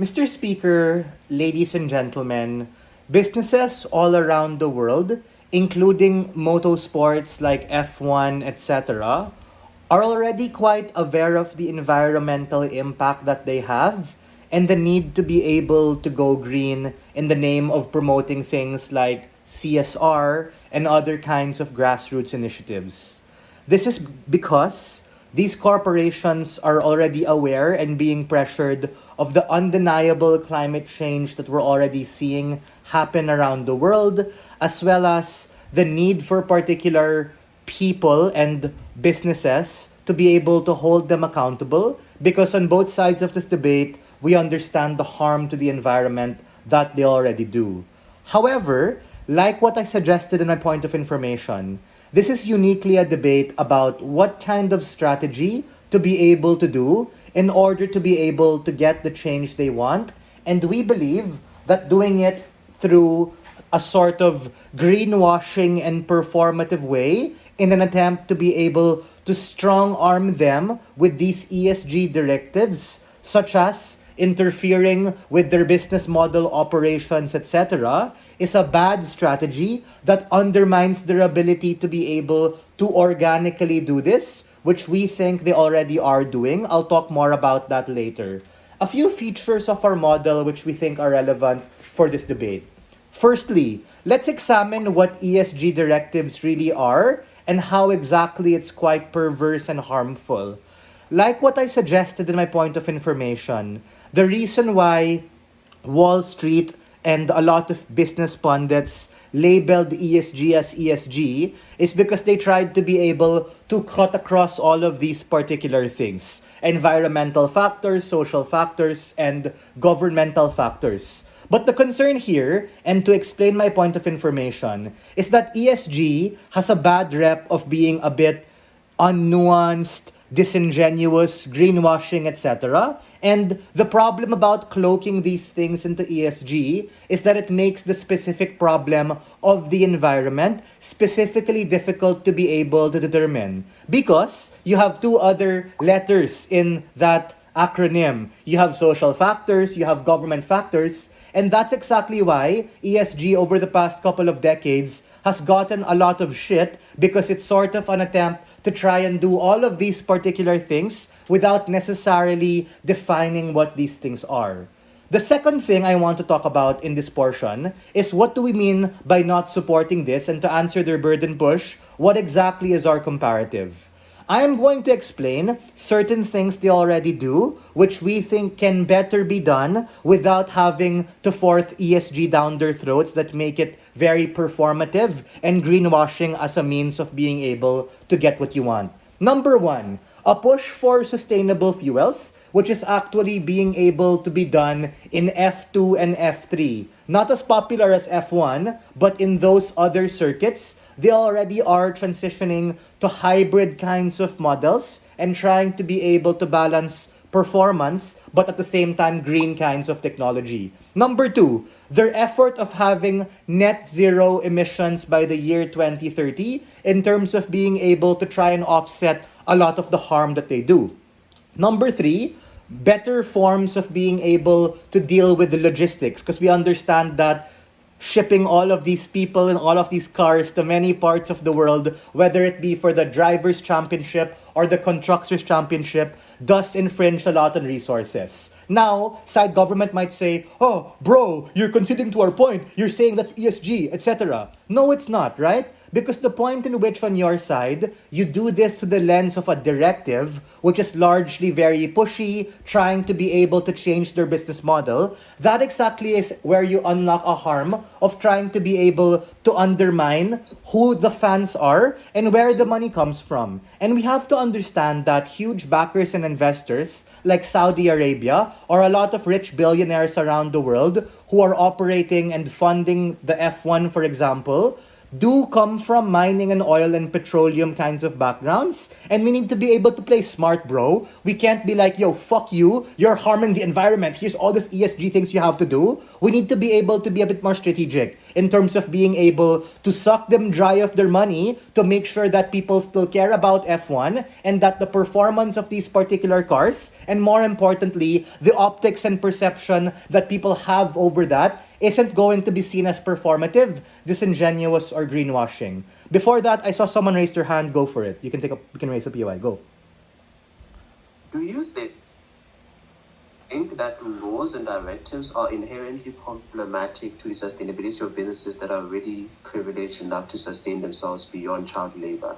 Mr. Speaker, ladies and gentlemen, businesses all around the world, including motorsports like F1, etc., are already quite aware of the environmental impact that they have and the need to be able to go green in the name of promoting things like CSR and other kinds of grassroots initiatives. This is because these corporations are already aware and being pressured of the undeniable climate change that we're already seeing happen around the world, as well as the need for particular people and businesses to be able to hold them accountable. Because on both sides of this debate, we understand the harm to the environment that they already do. However, like what I suggested in my point of information, this is uniquely a debate about what kind of strategy to be able to do in order to be able to get the change they want. And we believe that doing it through a sort of greenwashing and performative way in an attempt to be able to strong arm them with these ESG directives, such as interfering with their business model operations, etc., is a bad strategy that undermines their ability to be able to organically do this, which we think they already are doing. I'll talk more about that later. A few features of our model which we think are relevant for this debate. Firstly, let's examine what ESG directives really are and how exactly it's quite perverse and harmful. Like what I suggested in my point of information, the reason why Wall Street and a lot of business pundits labeled ESG as ESG is because they tried to be able to cut across all of these particular things: environmental factors, social factors, and governmental factors. But the concern here, and to explain my point of information, is that ESG has a bad rep of being a bit unnuanced, disingenuous, greenwashing, etc. And the problem about cloaking these things into ESG is that it makes the specific problem of the environment specifically difficult to be able to determine. Because you have two other letters in that acronym. You have social factors, you have government factors, and that's exactly why ESG over the past couple of decades has gotten a lot of shit, because it's sort of an attempt to try and do all of these particular things without necessarily defining what these things are. The second thing I want to talk about in this portion is what do we mean by not supporting this, and to answer their burden push, what exactly is our comparative? I am going to explain certain things they already do, which we think can better be done without having to force ESG down their throats that make it very performative and greenwashing as a means of being able to get what you want. Number one, a push for sustainable fuels, which is actually being able to be done in F2 and F3. Not as popular as F1, but in those other circuits, they already are transitioning to hybrid kinds of models and trying to be able to balance performance, but at the same time, green kinds of technology. Number two, their effort of having net zero emissions by the year 2030 in terms of being able to try and offset a lot of the harm that they do. Number three, better forms of being able to deal with the logistics, because we understand that shipping all of these people and all of these cars to many parts of the world, whether it be for the Drivers' Championship or the Constructors' Championship, does infringe a lot on resources. Now, side government might say, oh, bro, you're conceding to our point. You're saying that's ESG, etc. No, it's not, right? Because the point in which on your side, you do this through the lens of a directive, which is largely very pushy, trying to be able to change their business model, that exactly is where you unlock a harm of trying to be able to undermine who the fans are and where the money comes from. And we have to understand that huge backers and investors like Saudi Arabia or a lot of rich billionaires around the world who are operating and funding the F1, for example, do come from mining and oil and petroleum kinds of backgrounds. And we need to be able to play smart, bro. We can't be like, yo, fuck you. You're harming the environment. Here's all this ESG things you have to do. We need to be able to be a bit more strategic in terms of being able to suck them dry of their money to make sure that people still care about F1 and that the performance of these particular cars, and more importantly, the optics and perception that people have over that isn't going to be seen as performative, disingenuous, or greenwashing. Before that, I saw someone raise their hand. Go for it. You can raise up UI. Go. Do you think that laws and directives are inherently problematic to the sustainability of businesses that are already privileged enough to sustain themselves beyond child labor?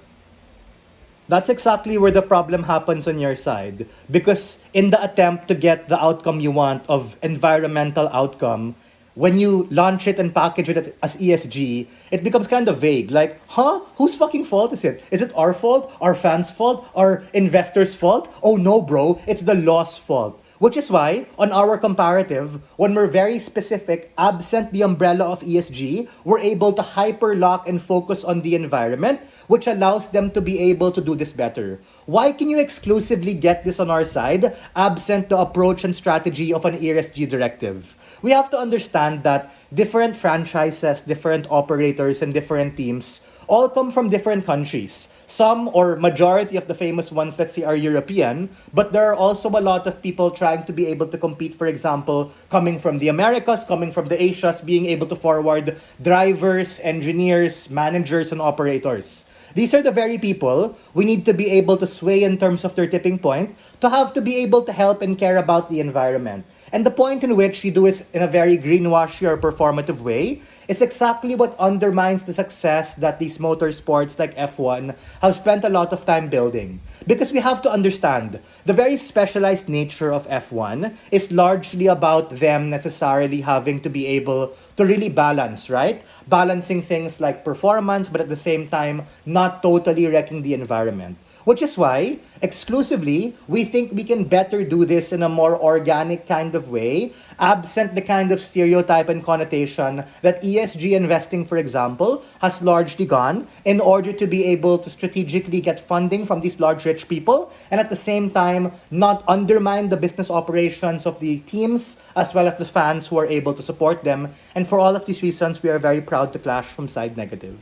That's exactly where the problem happens on your side. Because in the attempt to get the outcome you want of environmental outcome, when you launch it and package it as ESG, it becomes kind of vague. Like, huh? Whose fucking fault is it? Is it our fault? Our fans' fault? Our investors' fault? Oh no, bro. It's the law's fault. Which is why, on our comparative, when we're very specific, absent the umbrella of ESG, we're able to hyper-lock and focus on the environment, which allows them to be able to do this better. Why can you exclusively get this on our side, absent the approach and strategy of an ESG directive? We have to understand that different franchises, different operators, and different teams all come from different countries. Some or majority of the famous ones, let's say, are European, but there are also a lot of people trying to be able to compete, for example, coming from the Americas, coming from the Asias, being able to forward drivers, engineers, managers, and operators. These are the very people we need to be able to sway in terms of their tipping point to have to be able to help and care about the environment. And the point in which you do is in a very greenwashy or performative way is exactly what undermines the success that these motorsports like F1 have spent a lot of time building. Because we have to understand, the very specialized nature of F1 is largely about them necessarily having to be able to really balance, right? Balancing things like performance, but at the same time, not totally wrecking the environment. Which is why, exclusively, we think we can better do this in a more organic kind of way, absent the kind of stereotype and connotation that ESG investing, for example, has largely gone in order to be able to strategically get funding from these large rich people and at the same time not undermine the business operations of the teams as well as the fans who are able to support them. And for all of these reasons, we are very proud to clash from Side Negative.